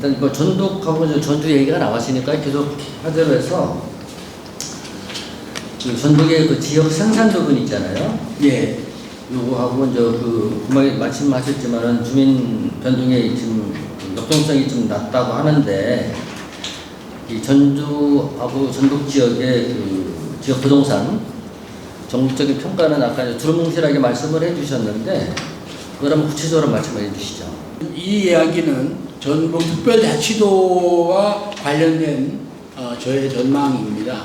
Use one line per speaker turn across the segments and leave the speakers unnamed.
일단 뭐 전독하고 전주 얘기가 나왔으니까 계속 하대로 해서 그 전독의 그 지역 생산 부분 있잖아요.
예.
요거하고 이제 그 말씀하셨지만은 주민 변동에 지금 역동성이 좀 낮다고 하는데 이 전주하고 전독 지역의 그 지역 부동산 전국적인 평가는 아까 두루뭉실하게 말씀을 해주셨는데 그걸 한번 구체적으로 말씀해 주시죠.
이 이야기는 전북특별자치도와 관련된 저의 전망입니다.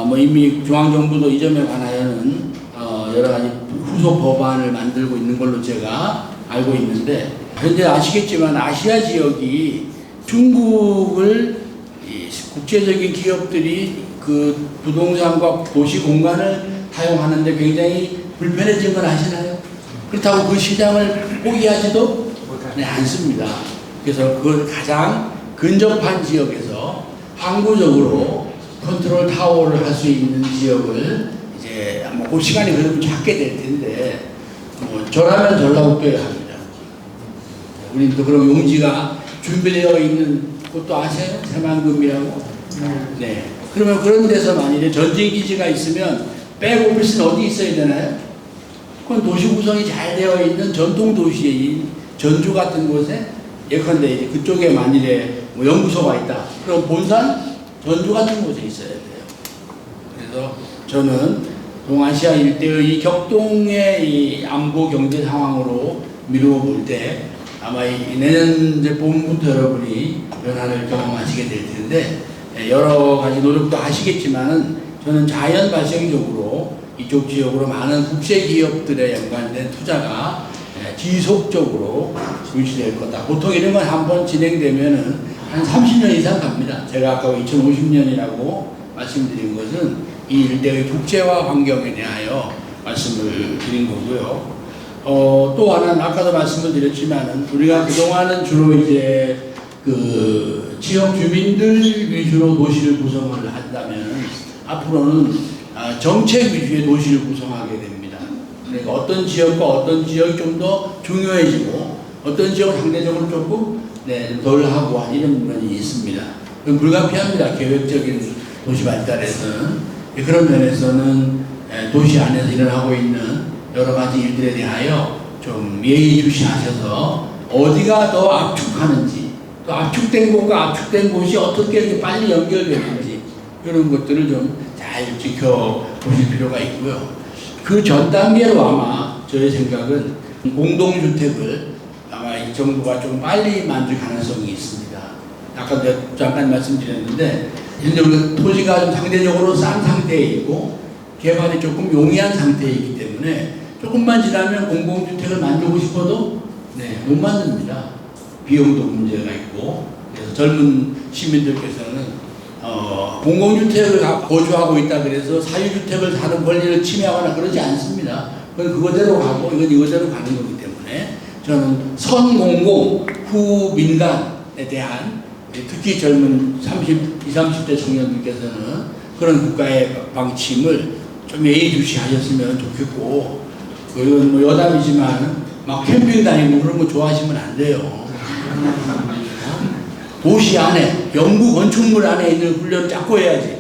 뭐 이미 중앙정부도 이 점에 관하여는 여러 가지 후속 법안을 만들고 있는 걸로 제가 알고 있는데, 현재 아시겠지만 아시아 지역이 중국을 국제적인 기업들이 그 부동산과 도시 공간을 사용하는데 굉장히 불편해진 건 아시나요? 그렇다고 그 시장을 포기하지도 않습니다. 그래서 그 가장 근접한 지역에서 항구적으로 컨트롤 타워를 할 수 있는 지역을 이제 아마 그 시간이 그래도 찾게 될 텐데, 저라면 전라북도에 합니다. 우리는 또 그런 용지가 준비되어 있는 곳도 아세요? 새만금이라고. 네. 그러면 그런 데서 만일에 전진기지가 있으면 백오피스는 어디 있어야 되나요? 그건 도시 구성이 잘 되어 있는 전통 도시인 전주 같은 곳에, 예컨대 이제 그쪽에 만일에 뭐 연구소가 있다. 그럼 본산 전주 같은 곳에 있어야 돼요. 그래서 저는 동아시아 일대의 이 격동의 이 안보 경제 상황으로 미루어 볼 때 아마 이 내년 이제 봄부터 여러분이 변화를 경험하시게 될 텐데, 여러 가지 노력도 하시겠지만은 저는 자연 발생적으로 이쪽 지역으로 많은 국제 기업들에 연관된 투자가 지속적으로 유지될 거다. 보통 이런 건 한번 진행되면은 한 30년 이상 갑니다. 제가 아까 2050년이라고 말씀드린 것은 이 일대의 국제화 환경에 대하여 말씀을 드린 거고요. 또 하나는 아까도 말씀을 드렸지만은 우리가 그동안은 주로 이제 그 지역 주민들 위주로 도시를 구성을 한다면 앞으로는 정책 위주의 도시를 구성하게 됩니다. 그러니까 어떤 지역과 어떤 지역이 좀 더 중요해지고 어떤 지역은 상대적으로 조금 덜 하고 이런 면이 있습니다. 그건 불가피합니다. 계획적인 도시 발달에서는. 그런 면에서는 도시 안에서 일어나고 있는 여러 가지 일들에 대하여 좀 예의주시하셔서 어디가 더 압축하는지, 또 압축된 곳과 압축된 곳이 어떻게 이렇게 빨리 연결되는지 이런 것들을 좀 잘 지켜보실 필요가 있고요. 그 전 단계로 아마 저의 생각은 공동주택을 아마 이 정부가 좀 빨리 만들 가능성이 있습니다. 아까 잠깐 말씀드렸는데, 현재 토지가 좀 상대적으로 싼 상태에 있고 개발이 조금 용이한 상태에 있기 때문에 조금만 지나면 공공주택을 만들고 싶어도 못 만듭니다. 비용도 문제가 있고. 그래서 젊은 시민들께서는 공공주택을 거주하고 있다 그래서 사유주택을 사는 권리를 침해하거나 그러지 않습니다. 그건 그거대로 가고 이건 이거대로 가는 거기 때문에 저는 선공공, 후민간에 대한, 특히 젊은 20, 30대 청년들께서는 그런 국가의 방침을 좀 예의주시하셨으면 좋겠고, 그건 뭐 여담이지만 막 캠핑 다니고 그런 거 좋아하시면 안 돼요. 도시 안에, 영구 건축물 안에 있는 훈련을 자꾸 해야지.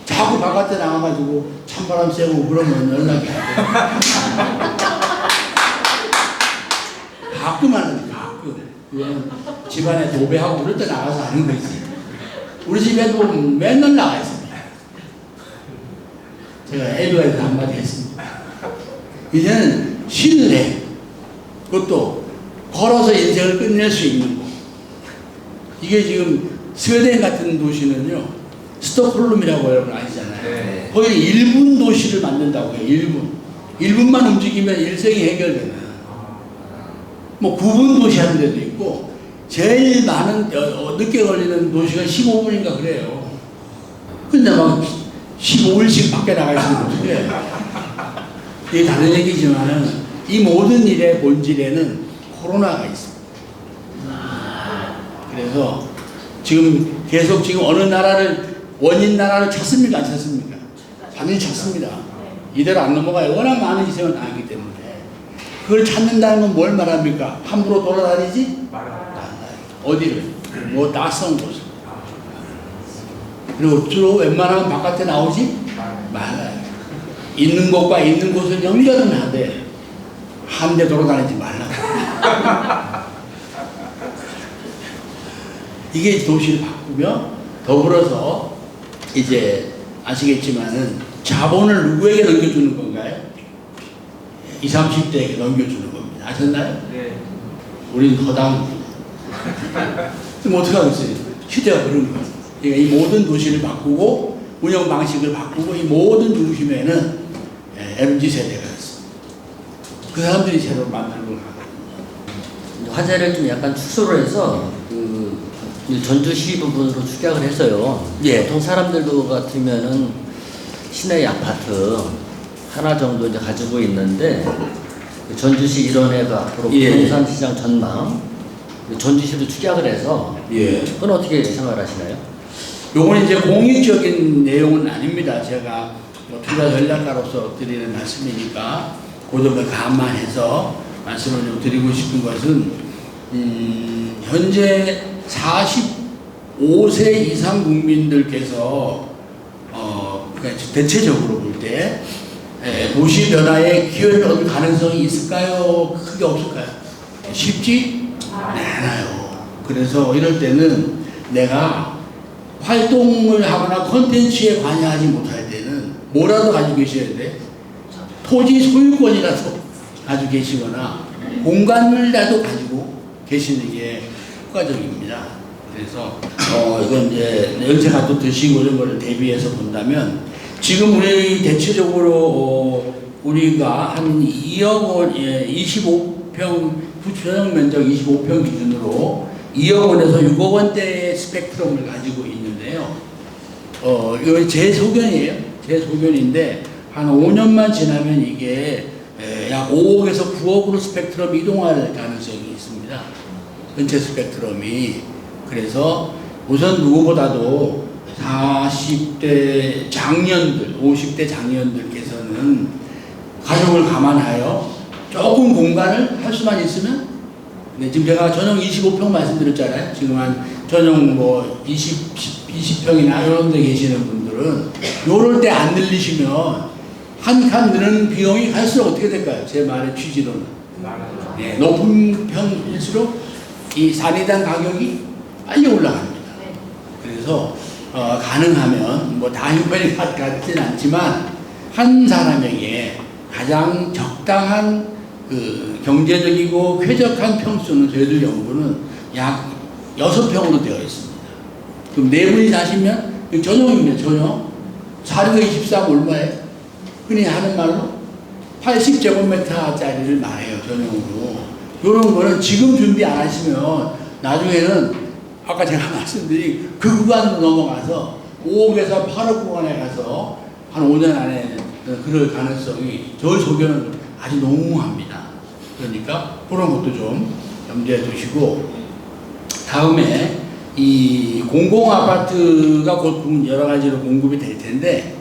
자꾸 바깥에 나가가지고 찬바람 쐬고 그러면 연락이 안 돼. 가끔 하는데, 가끔. 그거는 집안에 도배하고 그럴 때 나가서 하는 거지. 우리 집에도 맨날 나가 있습니다. 제가 애도에서 한마디 했습니다. 이제는 실내, 그것도 걸어서 인생을 끝낼 수 있는 곳. 이게 지금 스웨덴 같은 도시는요, 스톡홀름이라고 여러분 아시잖아요. 네. 거의 1분 도시를 만든다고 해요. 1분만 움직이면 일생이 해결되는. 뭐 9분 도시 하는 데도 있고, 제일 많은 늦게 걸리는 도시가 15분인가 그래요. 근데 막 15일씩 밖에 나가 있으면 어떻게 해? 이게 다른 얘기지만은 이 모든 일의 본질에는 코로나가 있습니다. 그래서 지금 계속 어느 나라를, 원인 나라를 찾습니까? 안 찾습니까? 반드시 찾습니다. 이대로 안 넘어가요. 워낙 많은 희생을 당하기 때문에. 그걸 찾는다는 건 뭘 말합니까? 함부로 돌아다니지 말아라. 어디를? 뭐 낯선 곳을. 그리고 주로 웬만하면 바깥에 나오지 말아요. 있는 곳과 있는 곳을 연결은 하되 한 대 돌아다니지 말라고. 이게 도시를 바꾸며 더불어서 이제 아시겠지만은 자본을 누구에게 넘겨주는 건가요? 20, 30대에게 넘겨주는 겁니다. 아셨나요?
네.
우리는 허당입니다. 그럼 어떻게 하겠어요? 시대가 그런 거예요. 그러니까 이 모든 도시를 바꾸고 운영 방식을 바꾸고 이 모든 중심에는 MZ세대가 있습니다. 그 사람들이 새로 만들고 가거든요.
화제를 좀 약간 축소를 해서 그 전주시 부분으로 축약을 해서요.
예.
보통 사람들 같으면은 시내 아파트 하나 정도 이제 가지고 있는데 그 전주시 일원회가 앞으로
예.
부동산시장 전망 전주시로 축약을 해서
예.
그건 어떻게 생각하시나요?
요건 이제 공익적인 내용은 아닙니다. 제가 뭐 투자 전략가로서 드리는 말씀이니까 그 점을 감안해서 말씀을 좀 드리고 싶은 것은 현재 45세 이상 국민들께서 그러니까 대체적으로 볼 때 도시 변화에 기여를 얻을 가능성이 있을까요? 크게 없을까요? 쉽지 않아요. 그래서 이럴 때는 내가 활동을 하거나 콘텐츠에 관여하지 못할 때는 뭐라도 가지고 계셔야 돼? 토지 소유권이라도 가지고 계시거나 공간을라도 가지고 계시는 게 효과적입니다. 그래서 이건 이제 연세가 또 드시고 이런 거를 대비해서 본다면 지금 우리 대체적으로 우리가 한 2억 원, 25평 부처형 면적 25평 기준으로 2억 원에서 6억 원대의 스펙트럼을 가지고 있는데요. 이거 제 소견이에요. 제 소견인데 한 5년만 지나면 이게 약 5억에서 9억으로 스펙트럼이 이동할 가능성이 있습니다. 전체 스펙트럼이. 그래서 우선 누구보다도 40대 장년들, 50대 장년들께서는 가족을 감안하여 조금 공간을 할 수만 있으면 네, 지금 제가 전용 25평 말씀드렸잖아요. 지금 한 전용 뭐 20평이나 이런 데 계시는 분들은 요럴 때 안 늘리시면 한 칸 느는 비용이 갈수록 어떻게 될까요? 제 말의 취지로는. 네, 높은 평일수록 이 산이당 가격이 빨리 올라갑니다. 그래서 가능하면 뭐 다 형편이 같지는 않지만 한 사람에게 가장 적당한 그 경제적이고 쾌적한 평수는 저희들 연구는 약 6평으로 되어 있습니다. 그럼 4분이 사시면 전용입니다. 전용. 4×23 얼마예요? 흔히 하는 말로 80제곱미터짜리를 말해요. 전용으로. 이런 거는 지금 준비 안 하시면 나중에는 아까 제가 말씀드린 그 구간으로 넘어가서 5억에서 8억 구간에 가서 한 5년 안에 그럴 가능성이 저희 소견은 아주 농후합니다. 그러니까 그런 것도 좀 염두에 두시고 다음에 이 공공아파트가 곧 여러 가지로 공급이 될 텐데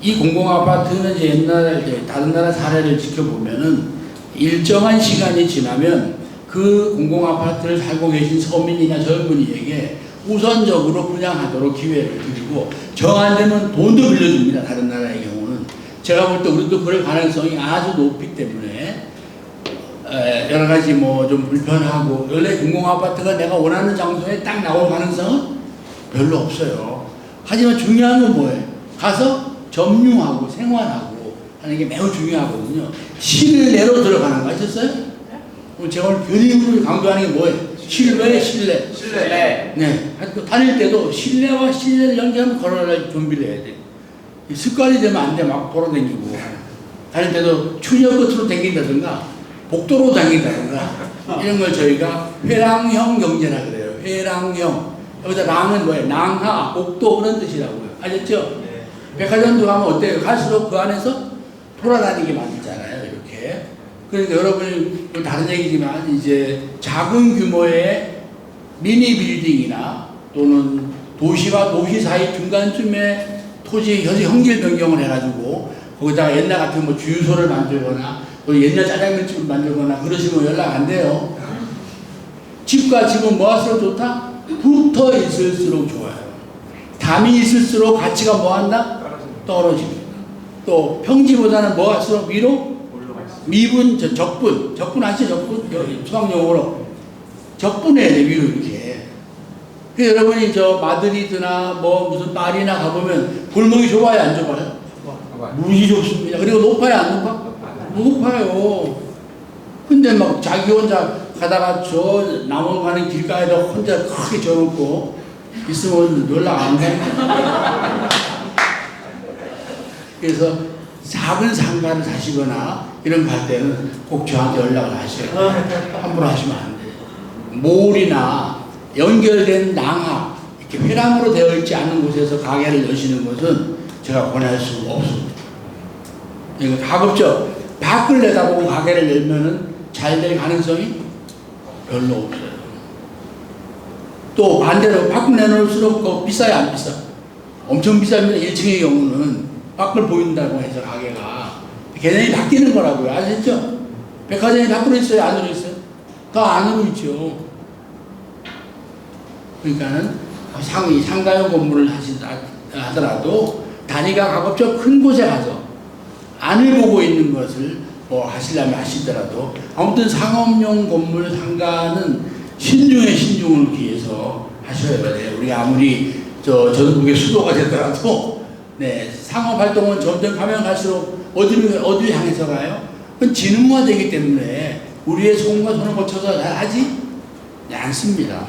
이 공공아파트는 이제 옛날 다른 나라 사례를 지켜보면은 일정한 시간이 지나면 그 공공아파트를 살고 계신 서민이나 젊은이에게 우선적으로 분양하도록 기회를 드리고 정 안 되면 돈도 빌려줍니다. 다른 나라의 경우는. 제가 볼 때 우리도 그럴 가능성이 아주 높기 때문에 여러 가지 뭐 좀 불편하고 원래 공공아파트가 내가 원하는 장소에 딱 나올 가능성은 별로 없어요. 하지만 중요한 건 뭐예요? 가서 점유하고 생활하고 하는 게 매우 중요하거든요. 실내로 들어가는 거 아셨어요? 제가 오늘 변인으로 강조하는 게 뭐예요? 실외, 실내.
실내.
네. 다닐 때도 실내와 실내를 연결하면 걸어갈 준비를 해야 돼. 습관이 되면 안 돼. 막 돌아다니고. 다닐 때도 추녀 끝으로 다닌다든가, 복도로 다닌다든가, 이런 걸 저희가 회랑형 경제라 그래요. 회랑형. 여기다 랑은 뭐예요? 낭하, 복도 그런 뜻이라고요. 아셨죠?
네.
백화점도 가면 어때요? 갈수록 그 안에서 돌아다니게 만들잖아요. 이렇게. 그러니까 여러분이 다른 얘기지만 이제 작은 규모의 미니 빌딩이나 또는 도시와 도시 사이 중간쯤에 토지 형질 변경을 해가지고 거기다가 옛날 같은 뭐 주유소를 만들거나 또 옛날 짜장면집을 만들거나 그러시면 연락 안 돼요. 집과 집은 뭐할수록 좋다? 붙어 있을수록 좋아요. 담이 있을수록 가치가 뭐한다? 떨어집니다. 또 평지보다는 뭐할수록 위로? 미분, 적분. 적분 아시죠? 적분? 수학용어로. 적분해야 돼, 위로 이렇게. 그래서 여러분이 저 마드리드나 뭐 무슨 파리나 가보면 골목이 좁아요, 안 좁아요? 무지 좁습니다. 그리고 높아요, 안 높아? 높아요. 근데 막 자기 혼자 가다가 저 남원 가는 길가에다 혼자 크게 져놓고 있으면 연락 안 가니까. 그래서 작은 상가를 사시거나 이런 거 할 때는 꼭 저한테 연락을 하셔야 돼요. 함부로 하시면 안 돼요. 몰이나 연결된 낭하, 이렇게 회람으로 되어 있지 않은 곳에서 가게를 여시는 것은 제가 권할 수가 없습니다. 그러니까 가급적 밖을 내다보고 가게를 열면은 잘 될 가능성이 별로 없어요. 또 반대로 밖을 내놓을수록 비싸요, 안 비싸? 엄청 비싸면 1층의 경우는 밖을 보인다고 해서 가게가 개념이 바뀌는 거라고요. 아시죠? 백화점이 밖으로 있어요, 안으로 있어요? 더 안으로 있죠. 그러니까는 상가용 건물을 하더라도 단위가 가급적 큰 곳에 가서 안을 보고 있는 것을 뭐 하시려면 하시더라도 아무튼 상업용 건물 상가는 신중에 신중을 기해서 하셔야 돼요. 우리가 아무리 전국의 수도가 되더라도 네, 상업 활동은 점점 가면 갈수록 어디를 향해서 가요? 그건 지능화되기 때문에 우리의 손과 손을 거쳐서 잘 하지 않습니다.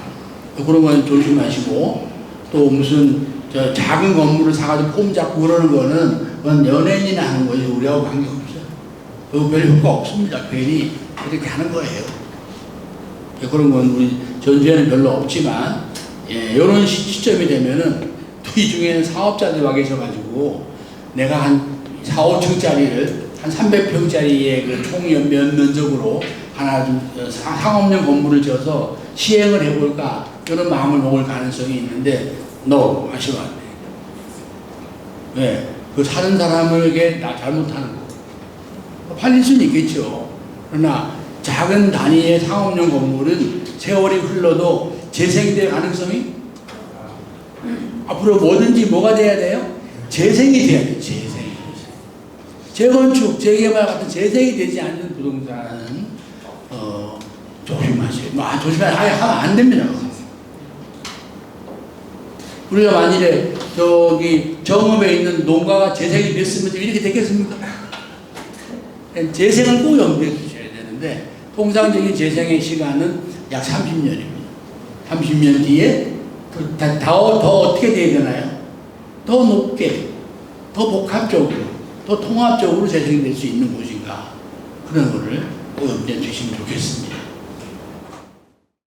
그런 건 조심하시고 또 무슨 작은 건물을 사가지고 폼 잡고 그러는 거는 그건 연예인이나 하는 거지 우리하고 관계없어요. 그거 별 효과 없습니다. 괜히 이렇게 하는 거예요. 그런 건 우리 전주에는 별로 없지만 이런 시점이 되면은 또 이 중에는 사업자들 와 계셔가지고 내가 한 4, 5층짜리를 한 300평짜리의 그 총면적으로 하나 좀 상업용 건물을 지어서 시행을 해볼까 이런 마음을 먹을 가능성이 있는데 no 하시면 안 돼요. 왜? 그 사는 사람에게 잘못하는 거. 팔릴 수는 있겠죠. 그러나 작은 단위의 상업용 건물은 세월이 흘러도 재생될 가능성이 앞으로 뭐든지 뭐가 돼야 돼요? 재생이 돼야 돼요. 재생이. 재건축, 재개발 같은 재생이 되지 않는 부동산은 조심하세요. 조심하세요. 아예 하면 안 됩니다. 우리가 만일에 정읍에 있는 농가가 재생이 됐으면 이렇게 됐겠습니까? 재생을 꼭 염두에 두셔야 되는데 통상적인 재생의 시간은 약 30년입니다. 30년 뒤에 더 어떻게 돼야 되나요? 더 높게, 더 복합적으로, 더 통합적으로 재생될 수 있는 곳인가 그런 거를 꼭 염두에 두시면 좋겠습니다.